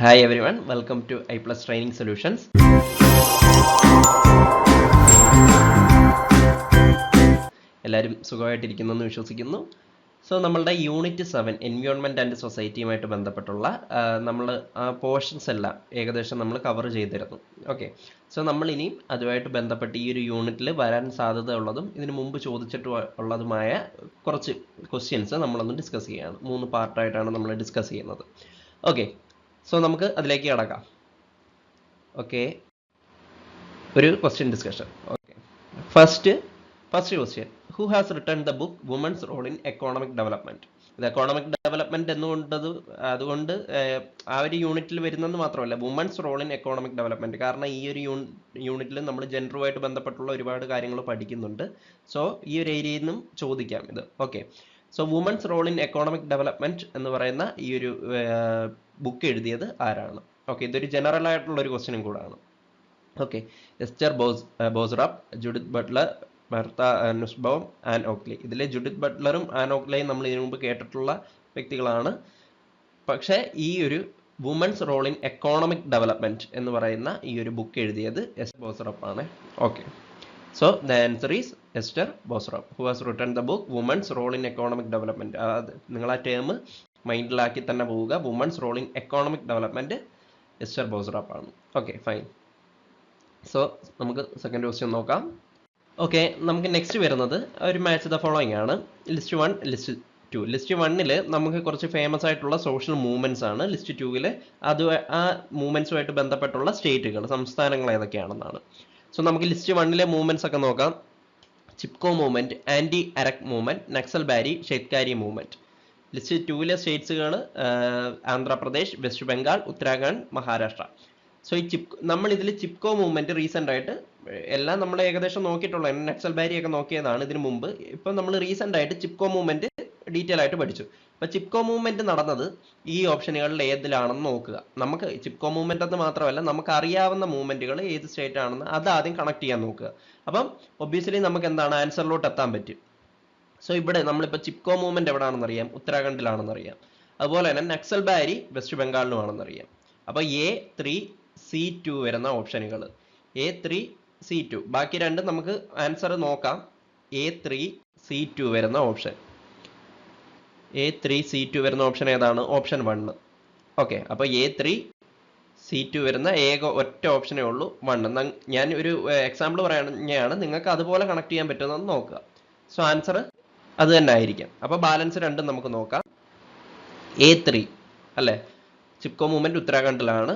Hi everyone, welcome to I Plus Training Solutions. എല്ലാവരും സുഖമായിട്ടിരിക്കുന്നു എന്ന് വിശ്വസിക്കുന്നു. സോ നമ്മളുടെ യൂണിറ്റ് 7 എൻവയോൺമെൻറ്റ് ആൻഡ് സൊസൈറ്റിയുമായിട്ട് ബന്ധപ്പെട്ടുള്ള നമ്മൾ പോർഷൻസ് എല്ലാം ഏകദേശം നമ്മൾ കവർ ചെയ്തിരുന്നു. ഓക്കെ, സോ നമ്മൾ ഇനിയും അതുമായിട്ട് ബന്ധപ്പെട്ട് ഈ ഒരു യൂണിറ്റിൽ വരാൻ സാധ്യത ഉള്ളതും ഇതിനു മുമ്പ് ചോദിച്ചിട്ടുള്ളതുമായ കുറച്ച് ക്വസ്റ്റ്യൻസ് നമ്മളൊന്ന് ഡിസ്കസ് ചെയ്യുകയാണ്. 3 പാർട്ടായിട്ടാണ് നമ്മൾ ഡിസ്കസ് ചെയ്യുന്നത്. ഓക്കെ, സോ നമുക്ക് അതിലേക്ക് കടക്കാം. ഓക്കെ, ഒരു question discussion. Okay, first question, who has written the book women's role in economic development? ഇത് എക്കോണമിക് ഡെവലപ്മെന്റ് അതുകൊണ്ട് ആ ഒരു യൂണിറ്റിൽ വരുന്നെന്ന് മാത്രമല്ല, women's role in economic development, കാരണം ഈ ഒരു യൂണിറ്റിൽ നമ്മൾ ജെൻഡറുമായിട്ട് ബന്ധപ്പെട്ടുള്ള ഒരുപാട് കാര്യങ്ങൾ പഠിക്കുന്നുണ്ട്. സോ ഈ ഒരു ഏരിയയിൽ നിന്നും ചോദിക്കാം ഇത്. Okay, so women's role in economic development എന്ന് പറയുന്ന ഈ ഒരു ബുക്ക് എഴുതിയത് ആരാണ്? ഓക്കെ, ഇതൊരു ജനറൽ ആയിട്ടുള്ള ഒരു ക്വസ്റ്റ്യനും കൂടാണ്. Okay, Ester Boserup, Judith Butler, Martha Nussbaum, Ann Oakley. ഇതിലെ ജുഡിത്ത് ബട്ട്ലറും ആൻ ഓക്ലിയും നമ്മൾ ഇതിനു മുമ്പ് കേട്ടിട്ടുള്ള വ്യക്തികളാണ്. പക്ഷേ ഈ ഒരു women's role in economic development എന്ന് പറയുന്ന ഈ ഒരു ബുക്ക് എഴുതിയത് എസ്റ്റർ ബോസ്റാപ്പ് ആണ്. Okay, so the answer is Esther Bosrop, who has written the book Women's Role in Economic Development. നിങ്ങൾ ആ ടേം മൈൻഡിലാക്കി തന്നെ പോവുക. Women's role in economic development Ester Boserup ആണ്. Okay, fine. സോ നമുക്ക് second question നോക്കാം. Okay, നമുക്ക് next വരുന്നത് ഒരു മാച്ച് ദ ഫോളോയിങ് ആണ്. List 1, list 2. ലിസ്റ്റ് 1 നമുക്ക് കുറച്ച് ഫേമസ് ആയിട്ടുള്ള സോഷ്യൽ മൂവ്മെന്റ്സ് ആണ്. ലിസ്റ്റ് 2 ആ മൂവ്മെന്റ്സുമായിട്ട് ബന്ധപ്പെട്ടുള്ള സ്റ്റേറ്റുകൾ, സംസ്ഥാനങ്ങൾ ഏതൊക്കെയാണെന്നാണ്. സോ നമുക്ക് ലിസ്റ്റ് 1 മൂവ്മെന്റ്സ് ഒക്കെ നോക്കാം. Chipko movement, anti Araku movement, Naxalbari, ഷെയ്ത്കാരി movement. List 2 സ്റ്റേറ്റ്സുകൾ Andhra Pradesh, west Bengal, Uttarakhand, Maharashtra. So ഈ നമ്മൾ ഇതിൽ ചിപ്കോ മൂവ്മെന്റ് റീസെന്റ് ആയിട്ട് എല്ലാം നമ്മൾ ഏകദേശം നോക്കിയിട്ടുള്ള, നക്സൽബാരി ഒക്കെ നോക്കിയതാണ് ഇതിനു മുമ്പ്. ഇപ്പം നമ്മൾ റീസെന്റ് ആയിട്ട് ചിപ്കോ മൂവ്മെന്റ് ഡീറ്റെയിൽ ആയിട്ട് പഠിച്ചു. അപ്പൊ ചിപ്കോ മൂവ്മെന്റ് നടന്നത് ഈ ഓപ്ഷനുകളിൽ ഏതിലാണെന്ന് നോക്കുക. നമുക്ക് ചിപ്കോ മൂവ്മെന്റ് എന്ന് മാത്രമല്ല, നമുക്ക് അറിയാവുന്ന മൂവ്മെന്റുകൾ ഏത് സ്റ്റേറ്റ് ആണെന്ന് അത് ആദ്യം കണക്ട് ചെയ്യാൻ നോക്കുക. അപ്പം ഒബ്വിയസ്ലി നമുക്ക് എന്താണ് ആൻസറിലോട്ട് എത്താൻ പറ്റും. സോ ഇവിടെ നമ്മളിപ്പോൾ ചിപ്കോ മൂവ്മെന്റ് എവിടെയാണെന്ന് അറിയാം, ഉത്തരാഖണ്ഡിലാണെന്ന് അറിയാം. അതുപോലെ തന്നെ നക്സൽബാരി വെസ്റ്റ് ബംഗാളിലുമാണെന്ന് അറിയാം. അപ്പോൾ A3C2 വരുന്ന ഓപ്ഷനുകൾ A3C2, ബാക്കി രണ്ട് നമുക്ക് ആൻസർ നോക്കാം. A3C2 വരുന്ന ഓപ്ഷൻ, A3C2 വരുന്ന ഓപ്ഷൻ ഏതാണ്? ഓപ്ഷൻ 1. ഓക്കെ, അപ്പോൾ A3C2 വരുന്ന ഒറ്റ ഓപ്ഷനേ ഉള്ളൂ, 1. ഞാൻ ഒരു എക്സാമ്പിൾ പറയുകയാണ്, നിങ്ങൾക്ക് അതുപോലെ കണക്ട് ചെയ്യാൻ പറ്റുമെന്ന് നോക്കുക. സോ ആൻസർ അത് തന്നെ ആയിരിക്കാം. അപ്പോൾ ബാലൻസ് രണ്ടും നമുക്ക് നോക്കാം. A3 അല്ലേ, ചിപ്കോ മൂവ്മെന്റ് ഉത്തരാഖണ്ഡിലാണ്,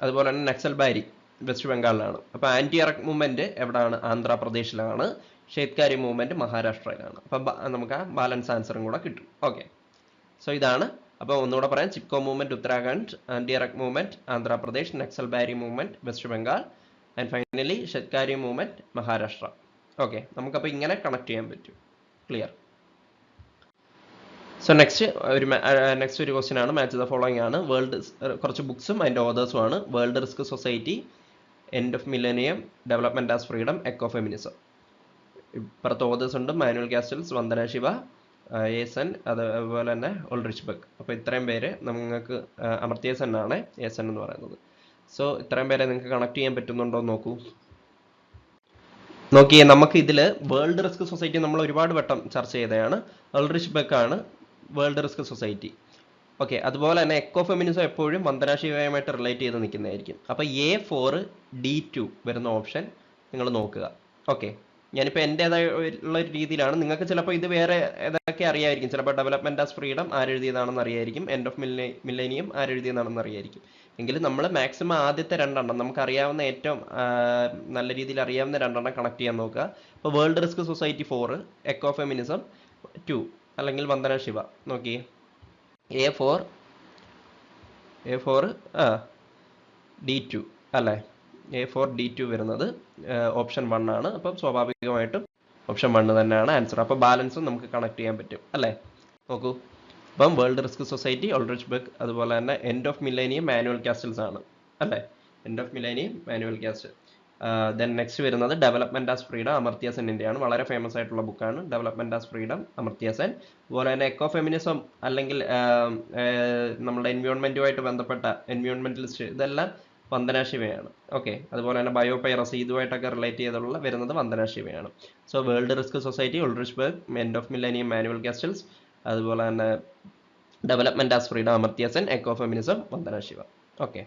അതുപോലെ തന്നെ നക്സൽബാരി വെസ്റ്റ് ബംഗാളിലാണ്. അപ്പോൾ ആന്റി അറക് മൂവ്മെന്റ് എവിടെയാണ്? ആന്ധ്രാപ്രദേശിലാണ്. ഷെയ്ത്കാരി മൂവ്മെന്റ് മഹാരാഷ്ട്രയിലാണ്. അപ്പം നമുക്ക് ആ ബാലൻസ് ആൻസറും കൂടെ കിട്ടും. ഓക്കെ, സോ ഇതാണ്. അപ്പോൾ ഒന്നുകൂടെ പറയാം, Chipko movement Uttarakhand, anti അറക് movement Andhra Pradesh, Naxalbari movement west Bengal, and finally ഷെയ്ത്കാരി movement Maharashtra. Okay, നമുക്കപ്പോൾ ഇങ്ങനെ കണക്ട് ചെയ്യാൻ പറ്റും. ക്ലിയർ? സോ നെക്സ്റ്റ് ഒരു ക്വസ്റ്റ്യൻ ആണ്, മാച്ച് ദ ഫോളോയിങ് ആണ്. കുറച്ച് ബുക്സും അതിൻ്റെ ഓതേഴ്സും ആണ്. World risk society, end of millennium, development as freedom, echo feminism. ഇപ്പുറത്ത് ഓതേഴ്സ് ഉണ്ട്, മാനുവൽ കാസ്റ്റൽസ്, വന്ദന ശിവ, എസൻ, അതുപോലെ തന്നെ ഓൾറിച്ച് ബക്ക്. അപ്പോൾ ഇത്രയും പേര് നിങ്ങൾക്ക് അമർത്യ സെൻ ആണ് എസൻ എന്ന് പറയുന്നത്. സോ ഇത്രയും പേരെ നിങ്ങൾക്ക് കണക്ട് ചെയ്യാൻ പറ്റുന്നുണ്ടോ എന്ന് നോക്കിയേ. നമുക്ക് ഇതിൽ വേൾഡ് റിസ്ക് സൊസൈറ്റി നമ്മൾ ഒരുപാട് വട്ടം ചർച്ച ചെയ്തതാണ്. ഓൾറിച്ച് ബക്ക് ആണ് വേൾഡ് റിസ്ക് സൊസൈറ്റി. ഓക്കെ, അതുപോലെ തന്നെ എക്കോ ഫെമിനിസം എപ്പോഴും വന്ദന ശിവയുമായിട്ട് റിലേറ്റ് ചെയ്ത് നിൽക്കുന്നതായിരിക്കും. അപ്പോൾ A4D2 വരുന്ന ഓപ്ഷൻ നിങ്ങൾ നോക്കുക. ഓക്കെ, ഞാനിപ്പോൾ എൻ്റേതായുള്ള ഒരു രീതിയിലാണ്. നിങ്ങൾക്ക് ചിലപ്പോൾ ഇത് വേറെ ഏതൊക്കെ അറിയായിരിക്കും. ചിലപ്പോൾ ഡെവലപ്മെന്റ് ആസ് ഫ്രീഡം ആരെഴുതിയതാണെന്ന് അറിയായിരിക്കും, എൻഡ് ഓഫ് മില്ലേനിയം ആരെഴുതിയതാണെന്ന് അറിയായിരിക്കും. എങ്കിലും നമ്മൾ മാക്സിമം ആദ്യത്തെ രണ്ടെണ്ണം നമുക്ക് അറിയാവുന്ന, ഏറ്റവും നല്ല രീതിയിൽ അറിയാവുന്ന രണ്ടെണ്ണം കണക്ട് ചെയ്യാൻ നോക്കുക. ഇപ്പോൾ world risk society 4, eco feminism 2, അല്ലെങ്കിൽ വന്ദന ശിവ. നോക്കിയേ, A4D2 അല്ലേ, A4D2 വരുന്നത് ഓപ്ഷൻ 1 ആണ്. അപ്പം സ്വാഭാവികമായിട്ടും ഓപ്ഷൻ 1 തന്നെയാണ് ആൻസർ. അപ്പോൾ ബാലൻസും നമുക്ക് കണക്ട് ചെയ്യാൻ പറ്റും അല്ലേ. നോക്കൂ, അപ്പം world risk society, Ulrich Beck, അതുപോലെ തന്നെ end of millennium, Manuel Castells ആണ് അല്ലേ. End of millennium, Manuel Castell. Then next വരുന്നത് ഡെവലപ്മെന്റ് ആസ് ഫ്രീഡം, അമർത്യ സെന്നിന്റെ ആണ്. വളരെ ഫേമസ് ആയിട്ടുള്ള ബുക്കാണ് development as freedom, Amartya Sen. അതുപോലെ തന്നെ എക്കോ ഫെമിനിസം അല്ലെങ്കിൽ നമ്മുടെ എൻവയോൺമെന്റുമായിട്ട് ബന്ധപ്പെട്ട എൻവയോൺമെന്റലിസ്റ്റ്, ഇതെല്ലാം വന്ദന ശിവയാണ്. ഓക്കെ, അതുപോലെ തന്നെ ബയോപൈറസി, ഇതുമായിട്ടൊക്കെ റിലേറ്റ് ചെയ്തുള്ള വരുന്നത് വന്ദന ശിവയാണ്. So world risk society Ulrich Beck, end of millennium Manuel Castells, അതുപോലെ തന്നെ development as freedom Amartya Sen, eco feminism Vandana Shiva. Okay,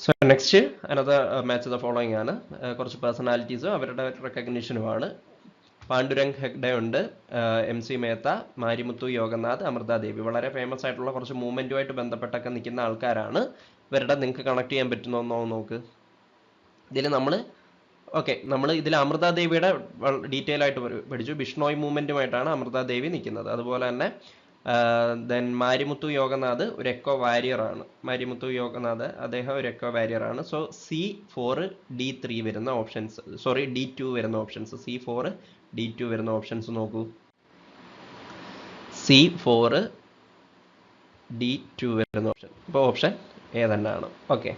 so next another match the following ആണ്. കുറച്ച് പേഴ്സണാലിറ്റീസും അവരുടെ റെക്കഗ്നിഷനുമാണ്. പാണ്ഡുരംഗ് ഹെഗ്ഡെ ഉണ്ട്, എം സി മേത്ത, മാരിമുത്തു യോഗനാഥ്, അമൃത ദേവി. വളരെ ഫേമസ് ആയിട്ടുള്ള കുറച്ച് മൂവ്മെന്റുമായിട്ട് ബന്ധപ്പെട്ടൊക്കെ നിൽക്കുന്ന ആൾക്കാരാണ്. ഇവരുടെ നിങ്ങൾക്ക് കണക്ട് ചെയ്യാൻ പറ്റുന്നോ നോക്ക്. ഇതിൽ നമ്മൾ ഇതിൽ അമൃത ദേവിയുടെ ഡീറ്റെയിൽ ആയിട്ട് പഠിച്ചു. ബിഷ്ണോയ് മൂവ്മെന്റുമായിട്ടാണ് അമൃത ദേവി നിൽക്കുന്നത്. അതുപോലെ തന്നെ ദെൻ മാരിമുത്തു യോഗനാഥ് ഒരു എക്കോ വാരിയർ ആണ്. മാരിമുത്തു യോഗനാഥ് അദ്ദേഹം ഒരു എക്കോ വാരിയർ ആണ്. സോ C4D3 വരുന്ന ഓപ്ഷൻസ്, സോറി D2 വരുന്ന ഓപ്ഷൻസ്, C4D2 വരുന്ന ഓപ്ഷൻസ് നോക്കൂ. C4D2 വരുന്ന ഓപ്ഷൻ, ഇപ്പോൾ ഓപ്ഷൻ എ തന്നെയാണ്. ഓക്കെ,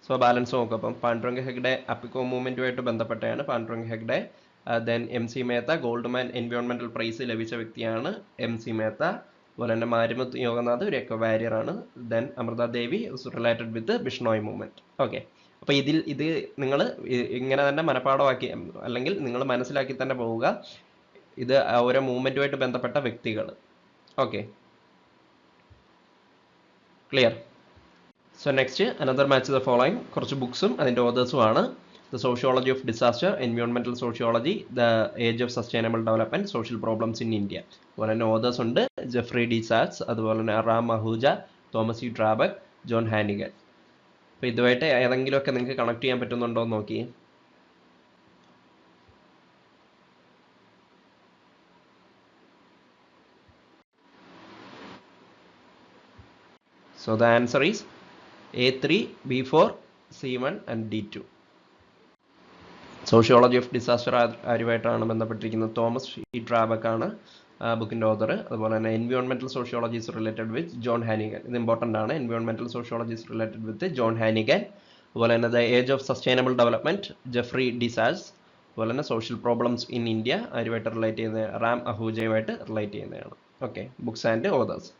സോ ബാലൻസ് നോക്കും. അപ്പം പാണ്ഡുരംഗ് ഹെഗ്ഡെ അപ്പിക്കോ മൂവ്മെന്റുമായിട്ട് ബന്ധപ്പെട്ടാണ് Pandurang Hegde. Then M C Mehta Goldman എൻവയോൺമെന്റൽ പ്രൈസ് ലഭിച്ച വ്യക്തിയാണ് എം സി മേത്ത. അതുപോലെ തന്നെ മാരിമുത്ത് യോഗനാഥ് ഒരു എക്കോ വാരിയർ ആണ്. Then Amrita Devi related with Bishnoi movement. Okay, അപ്പോൾ ഇത് നിങ്ങൾ ഇങ്ങനെ തന്നെ മനഃപ്പാടമാക്കി അല്ലെങ്കിൽ നിങ്ങൾ മനസ്സിലാക്കി തന്നെ പോവുക. ഇത് ഓരോ മൂവ്മെന്റുമായിട്ട് ബന്ധപ്പെട്ട വ്യക്തികൾ. Okay, clear? So next another match the following. കുറച്ച് ബുക്സും അതിൻ്റെ ഓതേഴ്സും ആണ്. ദ സോഷ്യോളജി ഓഫ് ഡിസാസ്റ്റർ, എൻവയോൺമെന്റൽ sociology, the age of sustainable development, social problems in India. അതുപോലെ തന്നെ ഓതേഴ്സ് ഉണ്ട് ജെഫ്രി ഡി സാറ്റ്സ്, അതുപോലെ തന്നെ Ram Ahuja, Thomas U Drabek, John Hannigan. അപ്പോൾ ഇതുമായിട്ട് ഏതെങ്കിലുമൊക്കെ നിങ്ങൾക്ക് കണക്ട് ചെയ്യാൻ പറ്റുന്നുണ്ടോ എന്ന് നോക്കി. So the answer is A3, B4, C1 and D2. Sociology of disaster ആരുമായിട്ടാണ് ബന്ധപ്പെട്ടിരിക്കുന്നത്? തോമസ് ഇ ട്രാബക് ആണ് ബുക്കിൻ്റെ ഓതർ. അതുപോലെ തന്നെ എൻവയോൺമെന്റൽ സോഷ്യോളജീസ് റിലേറ്റഡ് വിത്ത് ജോൺ ഹാനിഗൻ. ഇത് ഇമ്പോർട്ടൻ്റ് ആണ്. എൻവയോൺമെന്റൽ sociology's related with John Hannigan. അതുപോലെ തന്നെ the age of sustainable development Jeffrey D സാറ്റ്സ്. അതുപോലെ തന്നെ സോഷ്യൽ പ്രോബ്ലംസ് ഇൻ ഇന്ത്യ ആരുമായിട്ട് റിലേറ്റ് ചെയ്യുന്നത്? റാം അഹൂജയുമായിട്ട് റിലേറ്റ് ചെയ്യുന്നതാണ്. Okay, books and authors.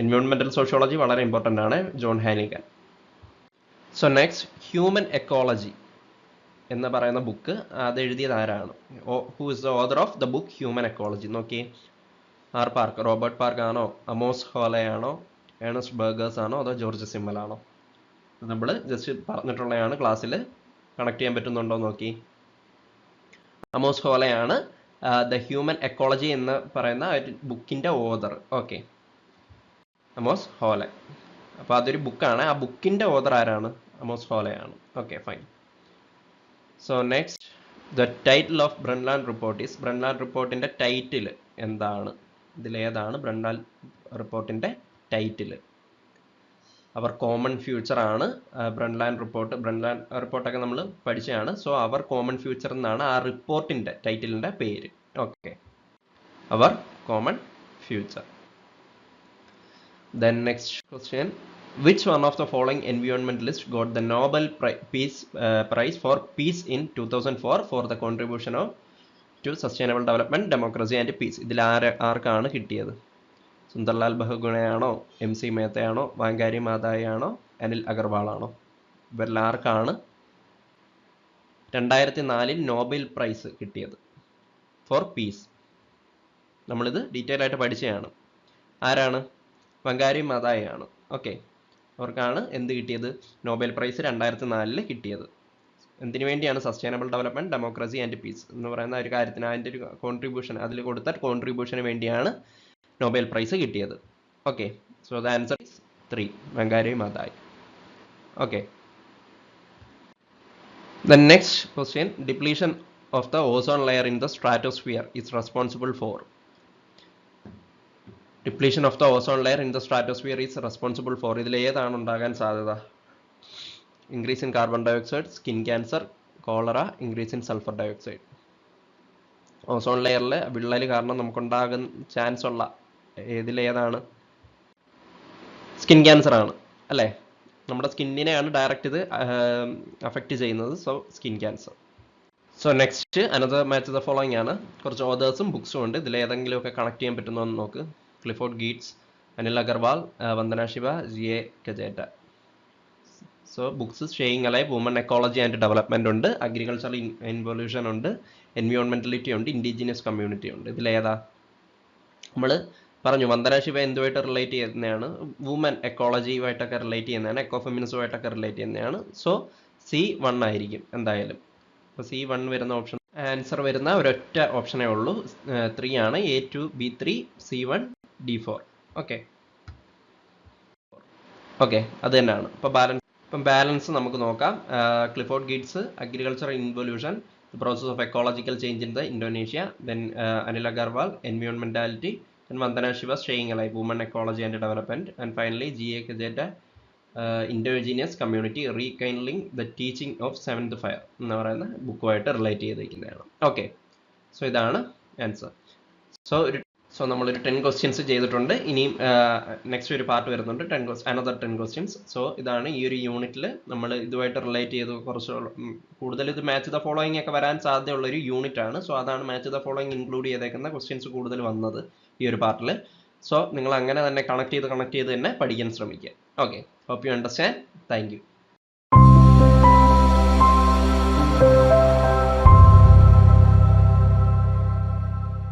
എൻവയോൺമെന്റൽ സോഷ്യോളജി വളരെ ഇമ്പോർട്ടൻ്റ് ആണ്, John Hannigan. So next human ecology എന്ന് പറയുന്ന ബുക്ക് അത് എഴുതിയത് ആരാണ്? Who is the author of the book human ecology? നോക്കി. ആർ പാർക്ക്, റോബർട്ട് പാർക്ക് ആണോ, അമോസ് ഹോലെ ആണോ, ഏണസ്റ്റ് ബർഗേഴ്സ് ആണോ, അതോ ജോർജ് സിമ്മൽ ആണോ? നമ്മൾ ജസ്റ്റ് പറഞ്ഞിട്ടുള്ളതാണ്. ക്ലാസ്സിൽ കണക്ട് ചെയ്യാൻ പറ്റുന്നുണ്ടോ നോക്കി. അമോസ് ഹോലെയാണ് ദ ഹ്യൂമൻ എക്കോളജി എന്ന് പറയുന്ന ബുക്കിൻ്റെ ഓതർ. Okay, Amos ഹോലെ. അപ്പോൾ അതൊരു ബുക്കാണ്. ആ ബുക്കിൻ്റെ ഓതർ ആരാണ്? അമോസ് ഹോലെയാണ്. Okay, fine. So next the title of Brundtland report is. Brundtland റിപ്പോർട്ടിൻ്റെ ടൈറ്റിൽ എന്താണ്? ഇതിലേതാണ് ബ്രൺലാൻഡ് റിപ്പോർട്ടിൻ്റെ ടൈറ്റിൽ? അവർ കോമൺ ഫ്യൂച്ചർ ആണ് ബ്രൺലാൻഡ് റിപ്പോർട്ട്. ബ്രൺലാൻഡ് റിപ്പോർട്ടൊക്കെ നമ്മൾ പഠിച്ചതാണ്. സോ അവർ കോമൺ ഫ്യൂച്ചർ എന്നാണ് ആ റിപ്പോർട്ടിൻ്റെ ടൈറ്റിലിൻ്റെ പേര്. Okay, our common future. Then next question, which one of the following environmentalists got the Nobel Prize for Peace in 2004 for the contribution to sustainable development, democracy and peace? ഇതിൽ ആർക്കാണ് കിട്ടിയത്? Sunderlal ബഹുഗുണയാണോ, M C മേത്തയാണോ, വാങ്കാരി മാതായി ആണോ, അനിൽ അഗർവാൾ ആണോ? ഇവരിൽ ആർക്കാണ് 2004 Nobel prize കിട്ടിയത് four piece? നമ്മളിത് detail ആയിട്ട് പഠിച്ചതാണ്. ആരാണ്? വങ്കാരി മാതായി ആണ്. ഓക്കെ, അവർക്കാണ് എന്ത് കിട്ടിയത്? നോബൽ പ്രൈസ് 2004 കിട്ടിയത്. എന്തിനു വേണ്ടിയാണ്? Sustainable development, democracy and piece എന്ന് പറയുന്ന ഒരു കാര്യത്തിന് അതിൻ്റെ ഒരു കോൺട്രിബ്യൂഷൻ, അതിൽ കൊടുത്ത കോൺട്രിബ്യൂഷന് വേണ്ടിയാണ് നോബൽ പ്രൈസ് കിട്ടിയത്. Okay, so the answer is 3, Wangari Maathai. Okay, the next question, depletion of the ozone layer in the stratosphere is responsible for. Depletion of the ozone layer in the stratosphere is responsible for. ഇതിൽ ഏതാണ് ഉണ്ടാകാൻ സാധ്യത? Increase in carbon dioxide, skin cancer, cholera, increase in sulphur dioxide. Ozone ലെയറിൽ വിള്ളൽ കാരണം നമുക്കുണ്ടാകുന്ന chance ഉള്ള ഇതിലേതാണ്? സ്കിൻ ക്യാൻസർ ആണ് അല്ലേ? നമ്മുടെ സ്കിന്നിനെയാണ് ഡയറക്റ്റ് ഇത് അഫക്റ്റ് ചെയ്യുന്നത്. So skin cancer. So next another match the following ആണ്. കുറച്ച് ഓതേഴ്സും ബുക്സും ഉണ്ട്. ഇതിൽ ഏതെങ്കിലുമൊക്കെ കണക്ട് ചെയ്യാൻ പറ്റുന്നോ എന്ന് നോക്ക്. Clifford Geertz, Anil Agarwal, Vandana Shiva, G A. കജേറ്റ. So books staying alive, woman ecology and development ഉണ്ട്, അഗ്രികൾച്ചറൽ ഇൻവോല്യൂഷൻ ഉണ്ട്, എൻവയോൺമെന്റലിറ്റി ഉണ്ട്, ഇൻഡിജിനിയസ് കമ്മ്യൂണിറ്റി ഉണ്ട്. ഇതിലേതാ? നമ്മൾ പറഞ്ഞു വന്ദന ശിവ എന്തുമായിട്ട് റിലേറ്റ് ചെയ്യുന്നതാണ്? വുമൻ എക്കോളജിയുമായിട്ടൊക്കെ റിലേറ്റ് ചെയ്യുന്നതാണ്, എക്കോ ഫെമിനിസവുമായിട്ടൊക്കെ റിലേറ്റ് ചെയ്യുന്നതാണ്. സോ C1 ആയിരിക്കും എന്തായാലും. അപ്പോൾ C1 വരുന്ന ഓപ്ഷൻ ആൻസർ വരുന്ന ഒരൊറ്റ ഓപ്ഷനേ ഉള്ളൂ, 3 ആണ്. A2 B3 C1 D4. Okay okay, അത് തന്നെയാണ്. ഇപ്പം ബാലൻസ് നമുക്ക് നോക്കാം. Clifford Geertz, agriculture involution, the process of ecological change in the Indonesia, then Anil Agarwal, environmentality, then Vandana Shiva, staying alive, women ecology and development, and finally G.A. Kajeta, indigenous community, rekindling the teaching of seventh fire എന്ന് പറയുന്ന ബുക്കുമായിട്ട് relate ചെയ്തിരിക്കുന്നതാണ്. Okay, so ഇതാണ് answer. So നമ്മളൊരു 10 questions ചെയ്തിട്ടുണ്ട്. ഇനിയും next ഒരു part വരുന്നുണ്ട്, another 10 questions. So ഇതാണ് ഈ ഒരു യൂണിറ്റിൽ നമ്മൾ ഇതുമായിട്ട് റിലേറ്റ് ചെയ്ത് കുറച്ച് കൂടുതൽ ഇത് മാച്ച് ദ ഫോളോയിങ് ഒക്കെ വരാൻ സാധ്യതയുള്ള ഒരു യൂണിറ്റ് ആണ്. സോ അതാണ് മാച്ച് ദ ഫോളോയിങ് ഇൻക്ലൂഡ് ചെയ്തേക്കുന്ന ക്വസ്റ്റ്യൻസ് കൂടുതൽ വന്നത് ഈ ഒരു പാർട്ടിൽ. സോ നിങ്ങൾ അങ്ങനെ തന്നെ കണക്ട് ചെയ്ത് തന്നെ പഠിക്കാൻ ശ്രമിക്കുക. Okay, hope you understand. Thank U.